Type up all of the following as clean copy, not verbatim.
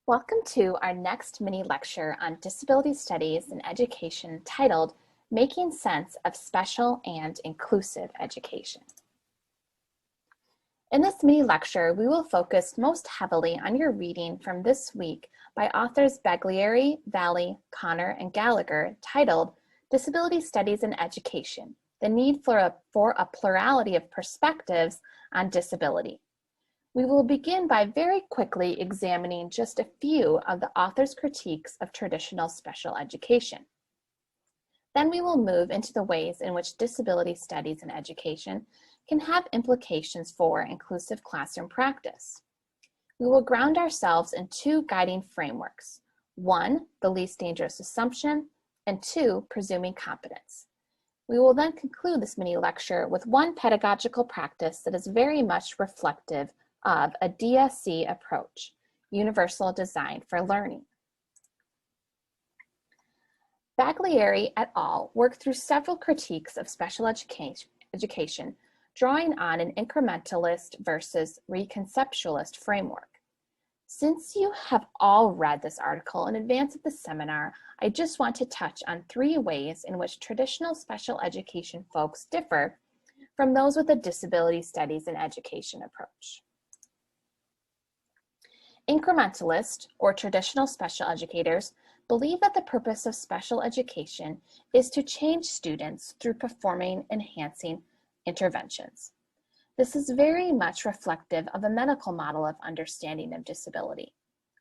Welcome to our next mini lecture on disability studies and education titled Making Sense of Special and Inclusive Education. In this mini lecture, we will focus most heavily on your reading from this week by authors Baglieri, Valli, Connor, and Gallagher titled Disability Studies and Education, the Need for a Plurality of Perspectives on Disability. We will begin by very quickly examining just a few of the author's critiques of traditional special education. Then we will move into the ways in which disability studies and education can have implications for inclusive classroom practice. We will ground ourselves in two guiding frameworks. One, the least dangerous assumption, and two, presuming competence. We will then conclude this mini lecture with one pedagogical practice that is very much reflective of a DSC approach, Universal Design for Learning. Baglieri et al. Worked through several critiques of special education, drawing on an incrementalist versus reconceptualist framework. Since you have all read this article in advance of the seminar, I just want to touch on three ways in which traditional special education folks differ from those with a disability studies and education approach. Incrementalists, or traditional special educators, believe that the purpose of special education is to change students through performing enhancing interventions. This is very much reflective of a medical model of understanding of disability.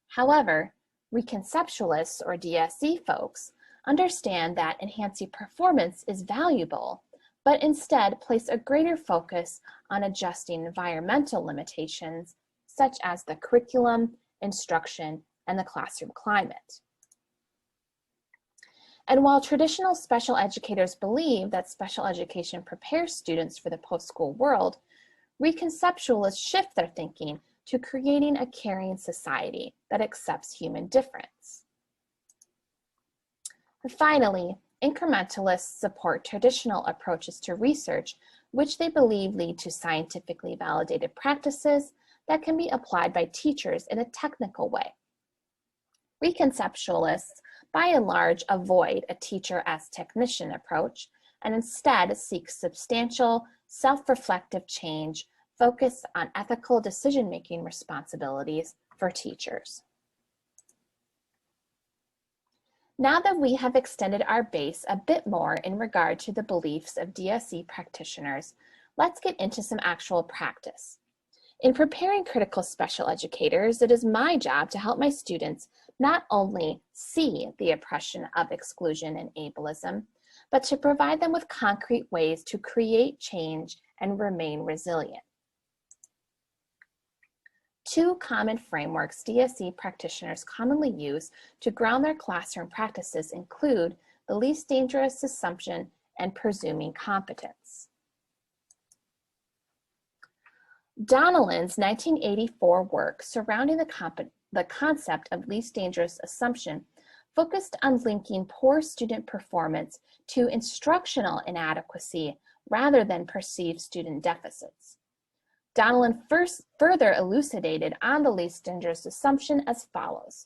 However, reconceptualists, or DSC folks, understand that enhancing performance is valuable, but instead place a greater focus on adjusting environmental limitations such as the curriculum, instruction, and the classroom climate. And while traditional special educators believe that special education prepares students for the post-school world, reconceptualists shift their thinking to creating a caring society that accepts human difference. And finally, incrementalists support traditional approaches to research, which they believe lead to scientifically validated practices that can be applied by teachers in a technical way. Reconceptualists, by and large, avoid a teacher as technician approach and instead seek substantial, self-reflective change focused on ethical decision-making responsibilities for teachers. Now that we have extended our base a bit more in regard to the beliefs of DSC practitioners, let's get into some actual practice. In preparing critical special educators, it is my job to help my students not only see the oppression of exclusion and ableism, but to provide them with concrete ways to create change and remain resilient. Two common frameworks DSC practitioners commonly use to ground their classroom practices include the least dangerous assumption and presuming competence. Donelan's 1984 work surrounding the concept of least dangerous assumption focused on linking poor student performance to instructional inadequacy rather than perceived student deficits. Donelan further elucidated on the least dangerous assumption as follows.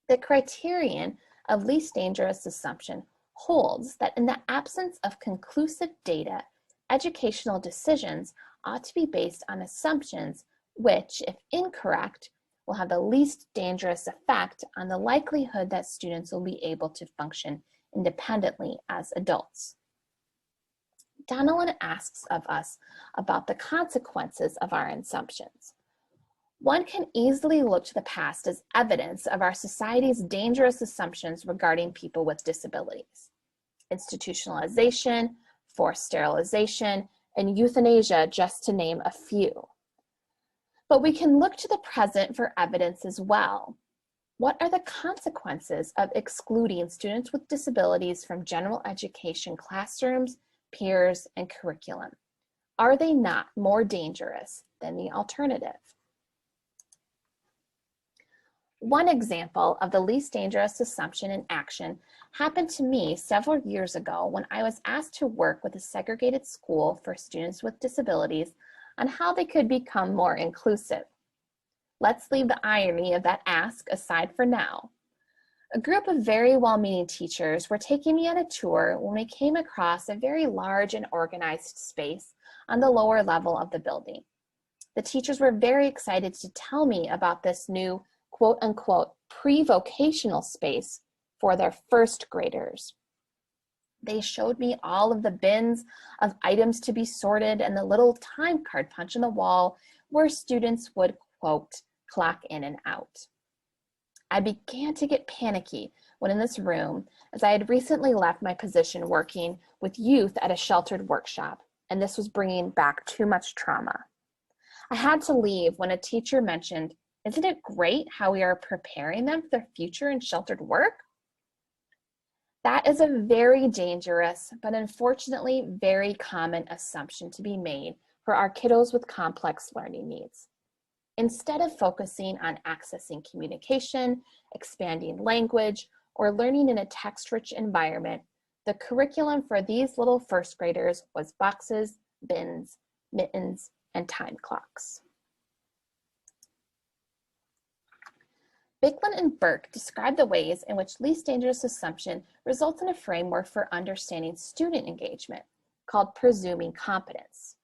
The criterion of least dangerous assumption holds that in the absence of conclusive data, educational decisions ought to be based on assumptions which, if incorrect, will have the least dangerous effect on the likelihood that students will be able to function independently as adults. Donelan asks of us about the consequences of our assumptions. One can easily look to the past as evidence of our society's dangerous assumptions regarding people with disabilities. Institutionalization, forced sterilization, and euthanasia, just to name a few. But we can look to the present for evidence as well. What are the consequences of excluding students with disabilities from general education classrooms, peers, and curriculum? Are they not more dangerous than the alternative? One example of the least dangerous assumption in action happened to me several years ago when I was asked to work with a segregated school for students with disabilities on how they could become more inclusive. Let's leave the irony of that ask aside for now. A group of very well-meaning teachers were taking me on a tour when we came across a very large and organized space on the lower level of the building. The teachers were very excited to tell me about this new quote unquote pre-vocational space for their first graders. They showed me all of the bins of items to be sorted and the little time card punch on the wall where students would, quote, clock in and out. I began to get panicky when in this room, as I had recently left my position working with youth at a sheltered workshop, and this was bringing back too much trauma. I had to leave when a teacher mentioned, "Isn't it great how we are preparing them for their future in sheltered work?" That is a very dangerous, but unfortunately very common assumption to be made for our kiddos with complex learning needs. Instead of focusing on accessing communication, expanding language, or learning in a text-rich environment, the curriculum for these little first graders was boxes, bins, mittens, and time clocks. Bicklin and Burke describe the ways in which least dangerous assumption results in a framework for understanding student engagement called presuming competence.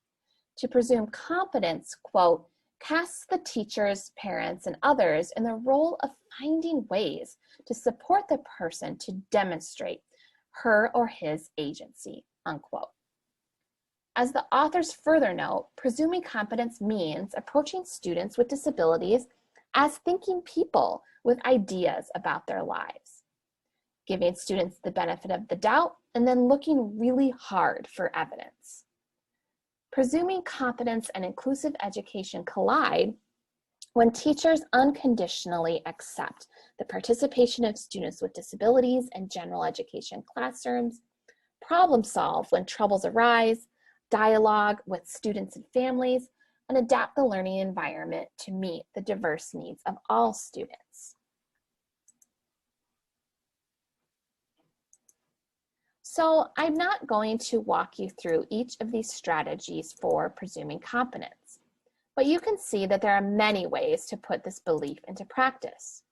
To presume competence, quote, casts the teachers, parents, and others in the role of finding ways to support the person to demonstrate her or his agency, unquote. As the authors further note, presuming competence means approaching students with disabilities as thinking people with ideas about their lives, giving students the benefit of the doubt and then looking really hard for evidence. Presuming competence and inclusive education collide when teachers unconditionally accept the participation of students with disabilities in general education classrooms, problem solve when troubles arise, dialogue with students and families, and adapt the learning environment to meet the diverse needs of all students. So I'm not going to walk you through each of these strategies for presuming competence, but you can see that there are many ways to put this belief into practice.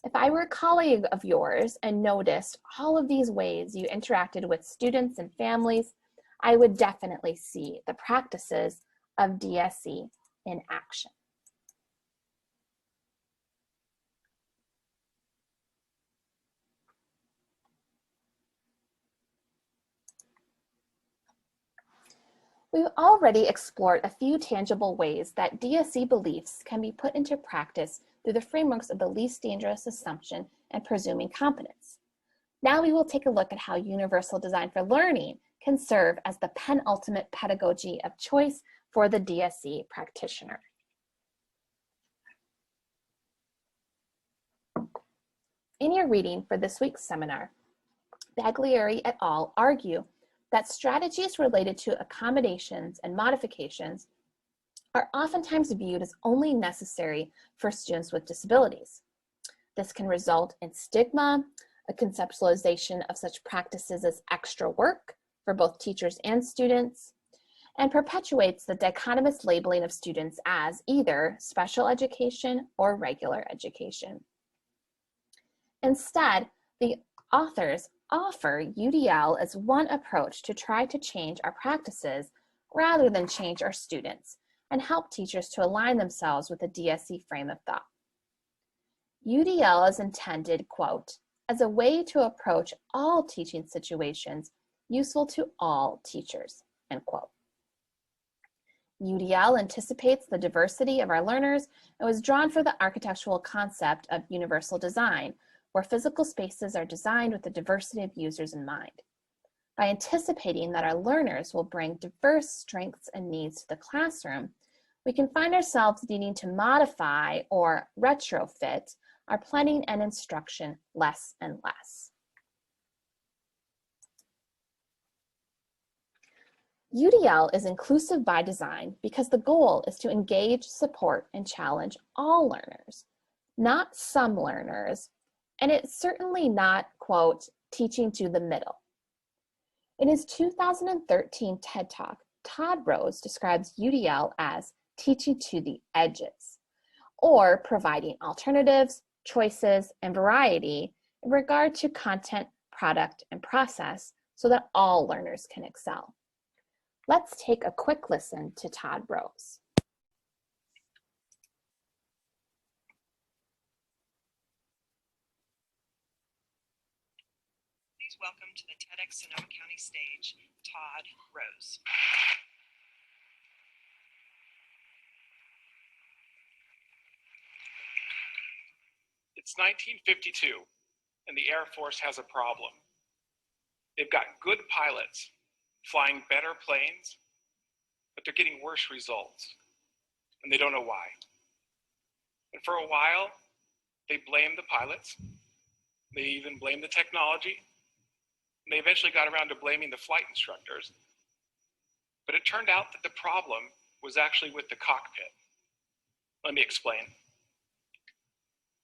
If I were a colleague of yours and noticed all of these ways you interacted with students and families, I would definitely see the practices of DSE in action. We've already explored a few tangible ways that DSE beliefs can be put into practice through the frameworks of the least dangerous assumption and presuming competence. Now we will take a look at how universal design for learning can serve as the penultimate pedagogy of choice for the DSE practitioner. In your reading for this week's seminar, Baglieri et al. Argue that strategies related to accommodations and modifications are oftentimes viewed as only necessary for students with disabilities. This can result in stigma, a conceptualization of such practices as extra work for both teachers and students, and perpetuates the dichotomous labeling of students as either special education or regular education. Instead, the authors offer UDL as one approach to try to change our practices rather than change our students and help teachers to align themselves with the DSE frame of thought. UDL is intended, quote, as a way to approach all teaching situations useful to all teachers, end quote. UDL anticipates the diversity of our learners and was drawn for the architectural concept of universal design, where physical spaces are designed with the diversity of users in mind. By anticipating that our learners will bring diverse strengths and needs to the classroom, we can find ourselves needing to modify or retrofit our planning and instruction less and less. UDL is inclusive by design because the goal is to engage, support, and challenge all learners, not some learners, and it's certainly not, quote, teaching to the middle. In his 2013 TED Talk, Todd Rose describes UDL as teaching to the edges, or providing alternatives, choices, and variety in regard to content, product, and process so that all learners can excel. Let's take a quick listen to Todd Rose. Please welcome to the TEDx Sonoma County stage, Todd Rose. It's 1952, and the Air Force has a problem. They've got good pilots flying better planes, but they're getting worse results, and they don't know why. And for a while, they blamed the pilots. They even blamed the technology. And they eventually got around to blaming the flight instructors. But it turned out that the problem was actually with the cockpit. Let me explain.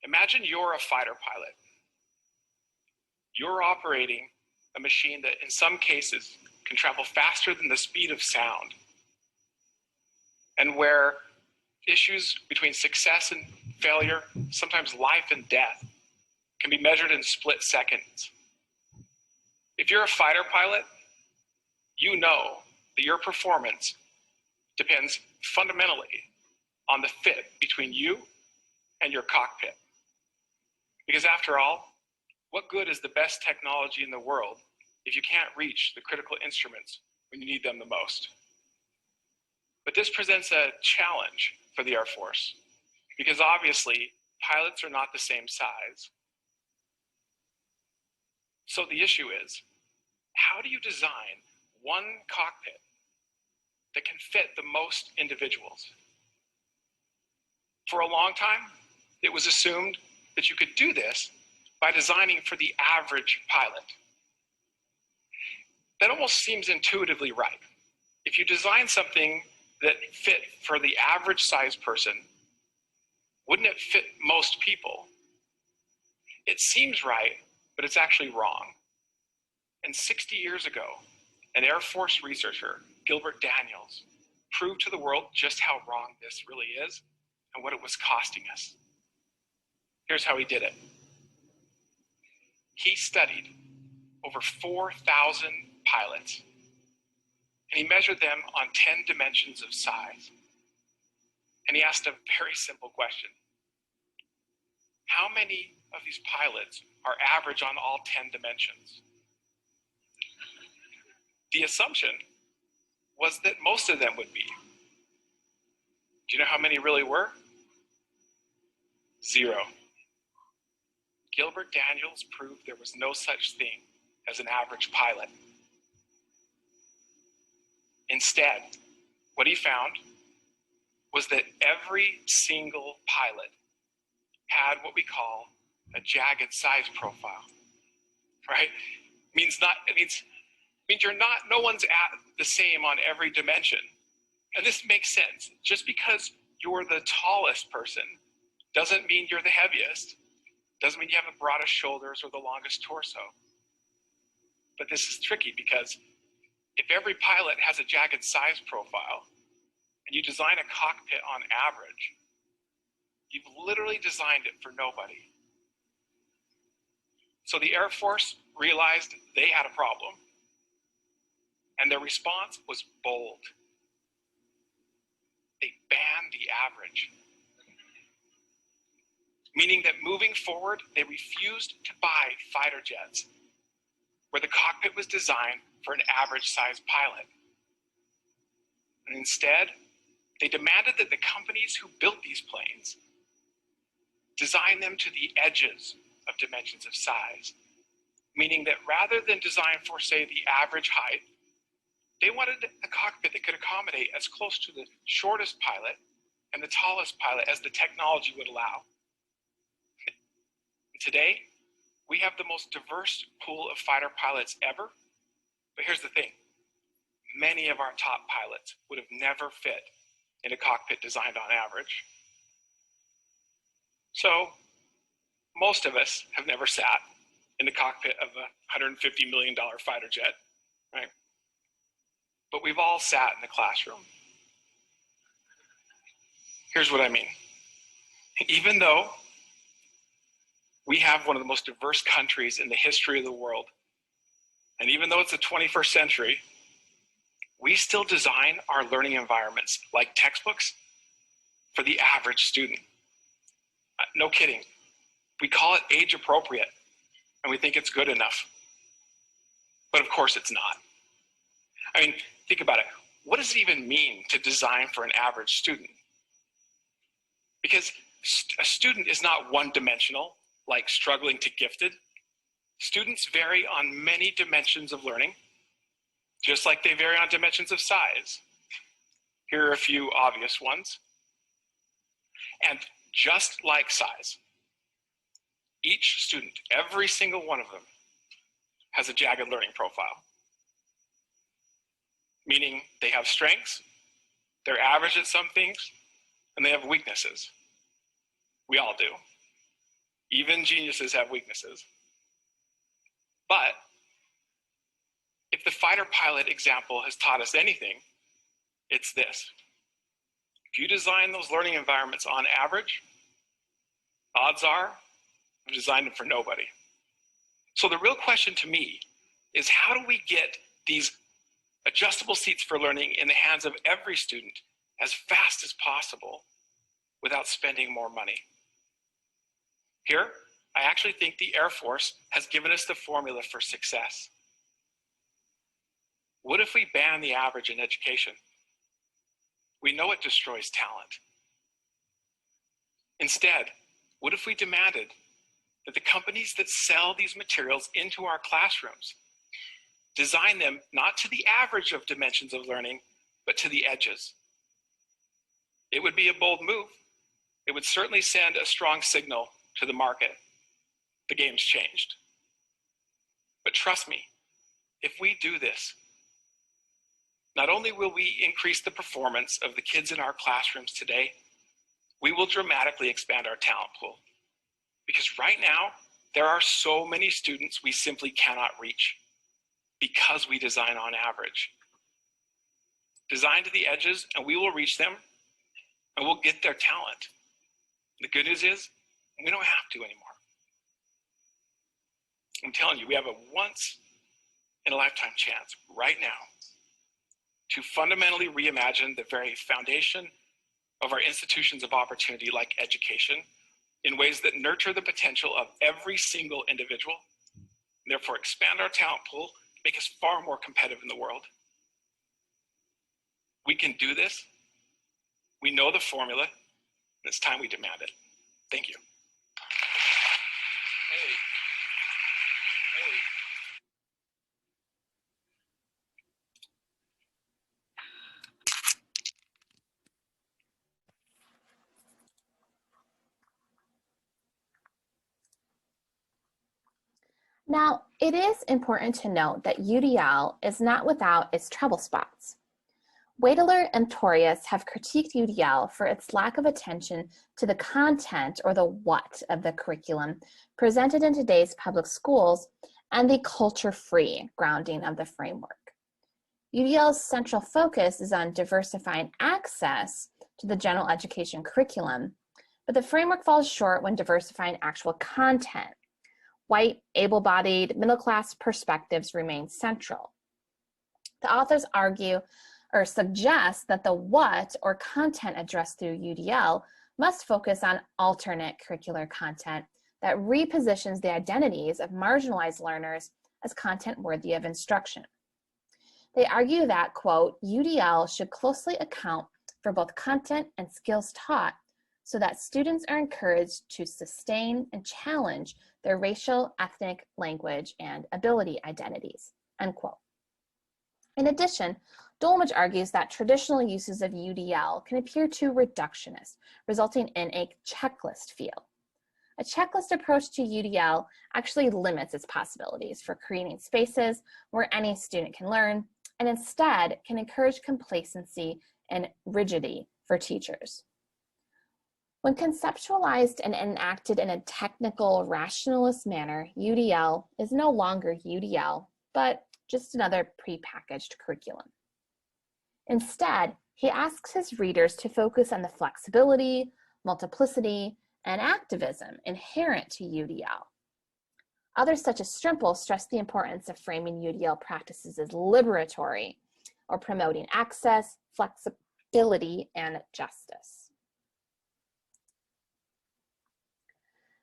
Imagine you're a fighter pilot. You're operating a machine that in some cases can travel faster than the speed of sound, and where issues between success and failure, sometimes life and death, can be measured in split seconds. If you're a fighter pilot, you know that your performance depends fundamentally on the fit between you and your cockpit. Because after all, what good is the best technology in the world if you can't reach the critical instruments when you need them the most? But this presents a challenge for the Air Force, because obviously pilots are not the same size. So the issue is, how do you design one cockpit that can fit the most individuals? For a long time, it was assumed that you could do this by designing for the average pilot. That almost seems intuitively right. If you design something that fit for the average size person, wouldn't it fit most people? It seems right, but it's actually wrong. And 60 years ago, an Air Force researcher, Gilbert Daniels, proved to the world just how wrong this really is and what it was costing us. Here's how he did it. He studied over 4,000 pilots, and he measured them on 10 dimensions of size. And he asked a very simple question. How many of these pilots are average on all 10 dimensions? The assumption was that most of them would be. Do you know how many really were? 0. Gilbert Daniels proved there was no such thing as an average pilot. Instead, what he found was that every single pilot had what we call a jagged size profile, right? Means no one's at the same on every dimension. And this makes sense. Just because you're the tallest person doesn't mean you're the heaviest. Doesn't mean you have the broadest shoulders or the longest torso. But this is tricky because if every pilot has a jagged size profile and you design a cockpit on average, you've literally designed it for nobody. So the Air Force realized they had a problem, and their response was bold. They banned the average. Meaning that moving forward, they refused to buy fighter jets where the cockpit was designed for an average sized pilot. And instead, they demanded that the companies who built these planes design them to the edges of dimensions of size. Meaning that rather than design for, say, the average height, they wanted a cockpit that could accommodate as close to the shortest pilot and the tallest pilot as the technology would allow. Today, we have the most diverse pool of fighter pilots ever, but here's the thing. Many of our top pilots would have never fit in a cockpit designed on average. So, most of us have never sat in the cockpit of a $150 million fighter jet, right? But we've all sat in the classroom. Here's what I mean. even though we have one of the most diverse countries in the history of the world, and even though it's the 21st century, we still design our learning environments like textbooks for the average student. No kidding. We call it age appropriate, and we think it's good enough. But of course it's not. I mean, think about it. What does it even mean to design for an average student? Because a student is not one-dimensional, like struggling to gifted. Students vary on many dimensions of learning, just like they vary on dimensions of size. Here are a few obvious ones. And just like size, each student, every single one of them, has a jagged learning profile. Meaning they have strengths, they're average at some things, and they have weaknesses. We all do. Even geniuses have weaknesses. But if the fighter pilot example has taught us anything, it's this. If you design those learning environments on average, odds are you've designed them for nobody. So the real question to me is, how do we get these adjustable seats for learning in the hands of every student as fast as possible without spending more money? Here, I actually think the Air Force has given us the formula for success. What if we ban the average in education? We know it destroys talent. Instead, what if we demanded that the companies that sell these materials into our classrooms design them not to the average of dimensions of learning, but to the edges? It would be a bold move. It would certainly send a strong signal to the market. The game's changed. But trust me, if we do this, not only will we increase the performance of the kids in our classrooms today, we will dramatically expand our talent pool. Because right now, there are so many students we simply cannot reach because we design on average. Design to the edges and we will reach them and we'll get their talent. The good news is we don't have to anymore. I'm telling you, we have a once in a lifetime chance right now to fundamentally reimagine the very foundation of our institutions of opportunity like education in ways that nurture the potential of every single individual, and therefore expand our talent pool, make us far more competitive in the world. We can do this. We know the formula, and it's time we demand it. Thank you. Now, it is important to note that UDL is not without its trouble spots. Waidler and Torius have critiqued UDL for its lack of attention to the content or the what of the curriculum presented in today's public schools and the culture-free grounding of the framework. UDL's central focus is on diversifying access to the general education curriculum, but the framework falls short when diversifying actual content. White, able-bodied, middle-class perspectives remain central. The authors argue or suggest that the what or content addressed through UDL must focus on alternate curricular content that repositions the identities of marginalized learners as content worthy of instruction. They argue that, quote, UDL should closely account for both content and skills taught so that students are encouraged to sustain and challenge their racial, ethnic, language, and ability identities, end quote. In addition, Dolmage argues that traditional uses of UDL can appear too reductionist, resulting in a checklist feel. A checklist approach to UDL actually limits its possibilities for creating spaces where any student can learn, and instead can encourage complacency and rigidity for teachers. When conceptualized and enacted in a technical, rationalist manner, UDL is no longer UDL, but just another prepackaged curriculum. Instead, he asks his readers to focus on the flexibility, multiplicity, and activism inherent to UDL. Others, such as Strimple, stress the importance of framing UDL practices as liberatory or promoting access, flexibility, and justice.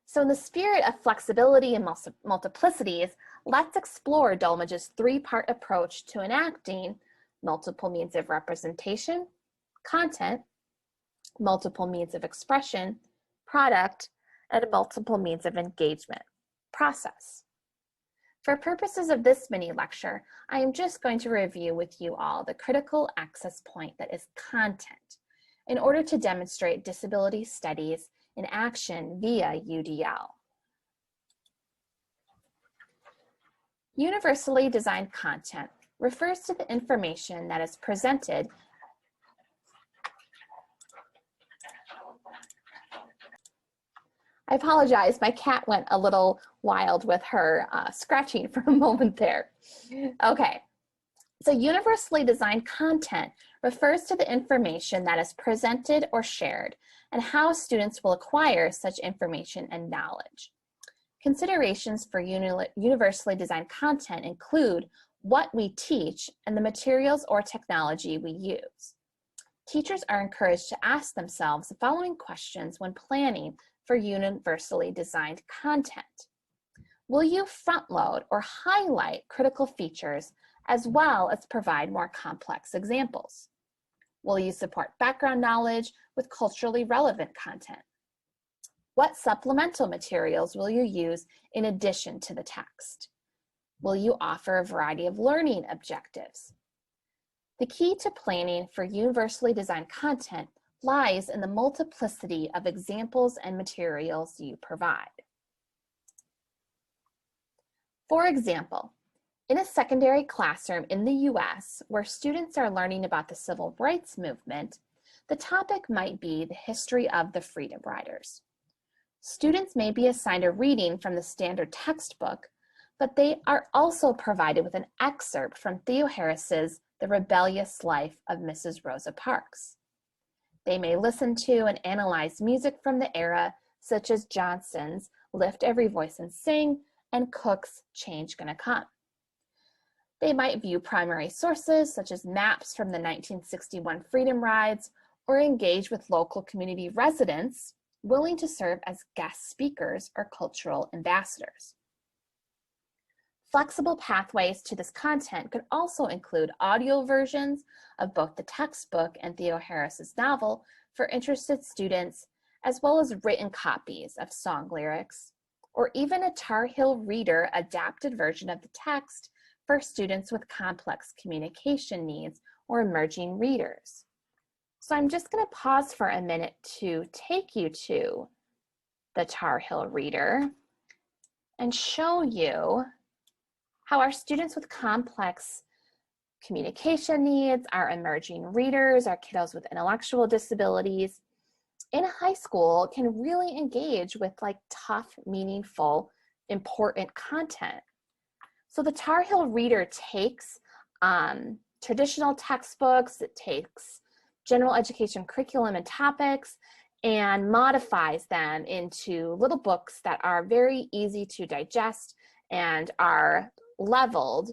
So in the spirit of flexibility and multiplicities, let's explore Dolmage's three-part approach to enacting multiple means of representation, content, multiple means of expression, product, and multiple means of engagement, process. For purposes of this mini lecture, I am just going to review with you all the critical access point that is content in order to demonstrate disability studies in action via UDL. Universally designed content refers to the information that is presented I apologize, my cat went a little wild with her scratching for a moment there. Okay, so universally designed content refers to the information that is presented or shared and how students will acquire such information and knowledge. Considerations for universally designed content include what we teach and the materials or technology we use. Teachers are encouraged to ask themselves the following questions when planning for universally designed content. Will you front load or highlight critical features as well as provide more complex examples? Will you support background knowledge with culturally relevant content? What supplemental materials will you use in addition to the text? Will you offer a variety of learning objectives? The key to planning for universally designed content lies in the multiplicity of examples and materials you provide. For example, in a secondary classroom in the US where students are learning about the civil rights movement, the topic might be the history of the Freedom Riders. Students may be assigned a reading from the standard textbook, but they are also provided with an excerpt from Theo Harris's The Rebellious Life of Mrs. Rosa Parks. They may listen to and analyze music from the era, such as Johnson's Lift Every Voice and Sing and Cook's Change Gonna Come. They might view primary sources, such as maps from the 1961 Freedom Rides, or engage with local community residents willing to serve as guest speakers or cultural ambassadors. Flexible pathways to this content could also include audio versions of both the textbook and Theo Harris's novel for interested students, as well as written copies of song lyrics, or even a Tar Heel Reader adapted version of the text for students with complex communication needs or emerging readers. So I'm just going to pause for a minute to take you to the Tar Heel Reader and show you how our students with complex communication needs, our emerging readers, our kiddos with intellectual disabilities in high school can really engage with like tough, meaningful, important content. So the Tar Heel Reader takes traditional textbooks, it takes general education curriculum and topics and modifies them into little books that are very easy to digest and are leveled,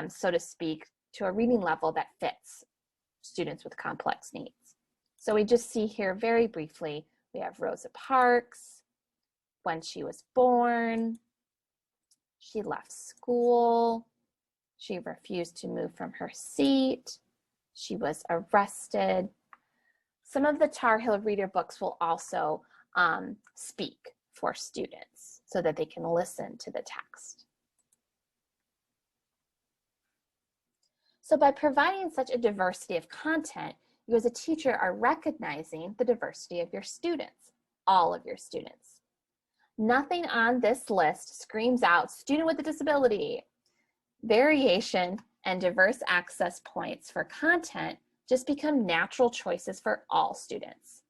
so to speak, to a reading level that fits students with complex needs. So we just see here very briefly, we have Rosa Parks, when she was born, she left school, she refused to move from her seat, she was arrested. Some of the Tar Heel Reader books will also speak for students so that they can listen to the text. So by providing such a diversity of content, you as a teacher are recognizing the diversity of your students, all of your students. Nothing on this list screams out student with a disability. Variation and diverse access points for content just become natural choices for all students.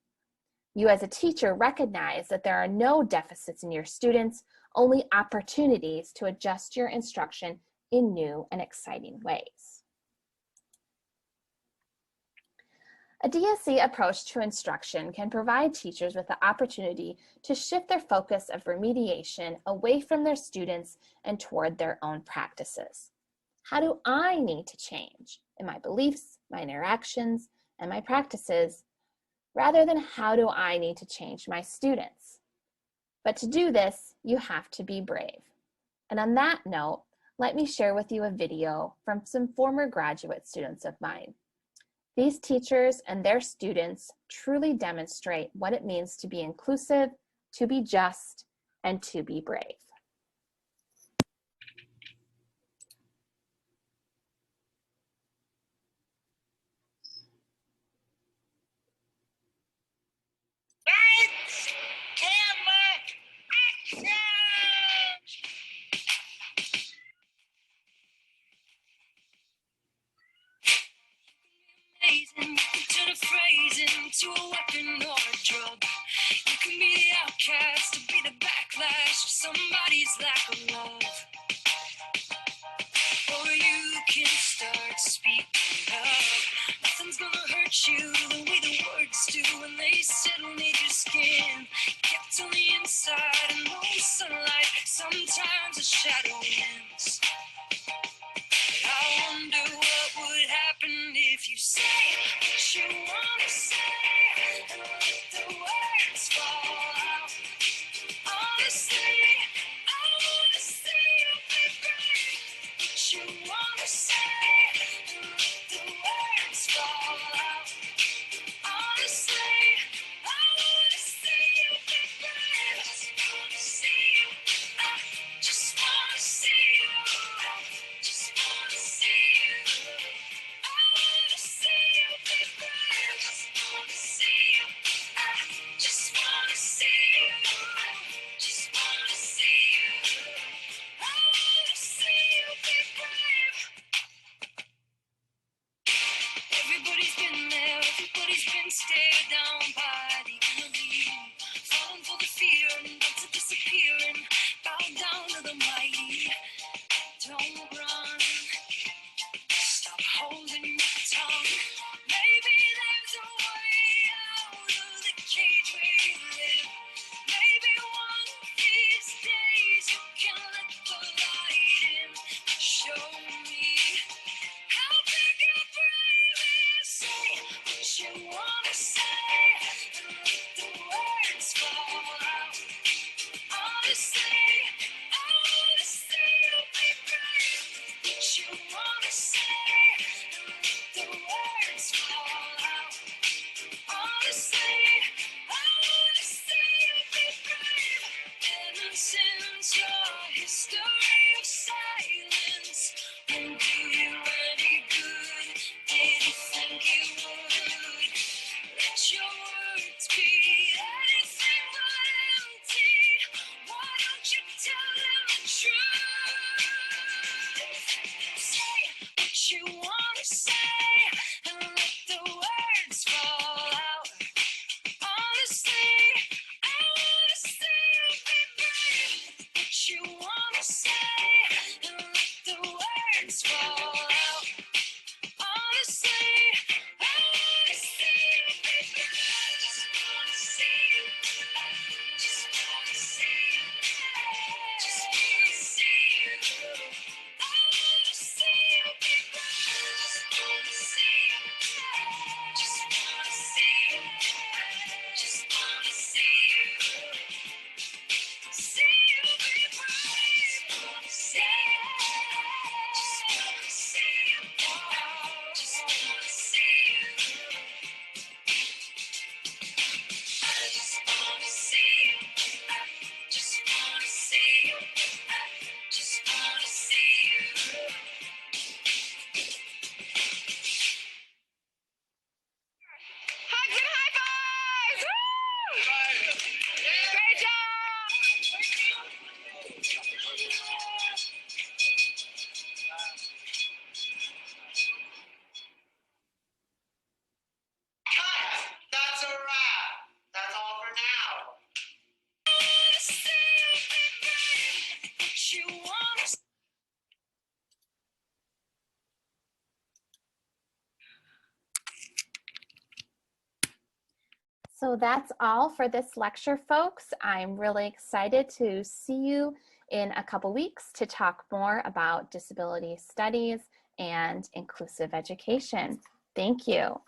You as a teacher recognize that there are no deficits in your students, only opportunities to adjust your instruction in new and exciting ways. A DSE approach to instruction can provide teachers with the opportunity to shift their focus of remediation away from their students and toward their own practices. How do I need to change in my beliefs, my interactions, and my practices, rather than how do I need to change my students? But to do this, you have to be brave. And on that note, let me share with you a video from some former graduate students of mine. These teachers and their students truly demonstrate what it means to be inclusive, to be just, and to be brave. Lights, camera, action! Amazing, you can turn a phrase into a weapon or a drug. You can be the outcast to be the backlash of somebody's lack of love. Or you can start speaking up. Nothing's gonna hurt you the way the words do when they settle near your skin. Kept on the inside and no sunlight, sometimes a shadow wins. I wonder what would happen if you say what you wanna say and let the words fall out. Honestly, I wanna see you be brave. What you wanna say and let the words fall out. Honestly, I wanna see you be brave. Just wanna see you. I just wanna see you. Just wanna see you. I wanna see you be brave. Just wanna see you. I just wanna see you. Just wanna see you. I wanna see you be brave. Everybody's been there, everybody's been stared down by the enemy. Falling for the fear and about to disappear and bow down to the mighty. Don't run, stop holding your tongue. Maybe there's a way out of the cage where you live. Maybe one of these days you can let the light in. Show me how big your brave is. Say what you wanna say and let the words fall out. Honestly, I wanna see you be brave. What you wanna say and let the words fall out. Honestly, I wanna see you be brave. Ever since your history of silence won't do you any good, did you think it would? Let your words be anything but empty. Why don't you tell them the truth? Say what you wanna say and let the words fall out. Honestly, I wanna see you be brave. What you wanna say So that's all for this lecture, folks. I'm really excited to see you in a couple weeks to talk more about disability studies and inclusive education. Thank you.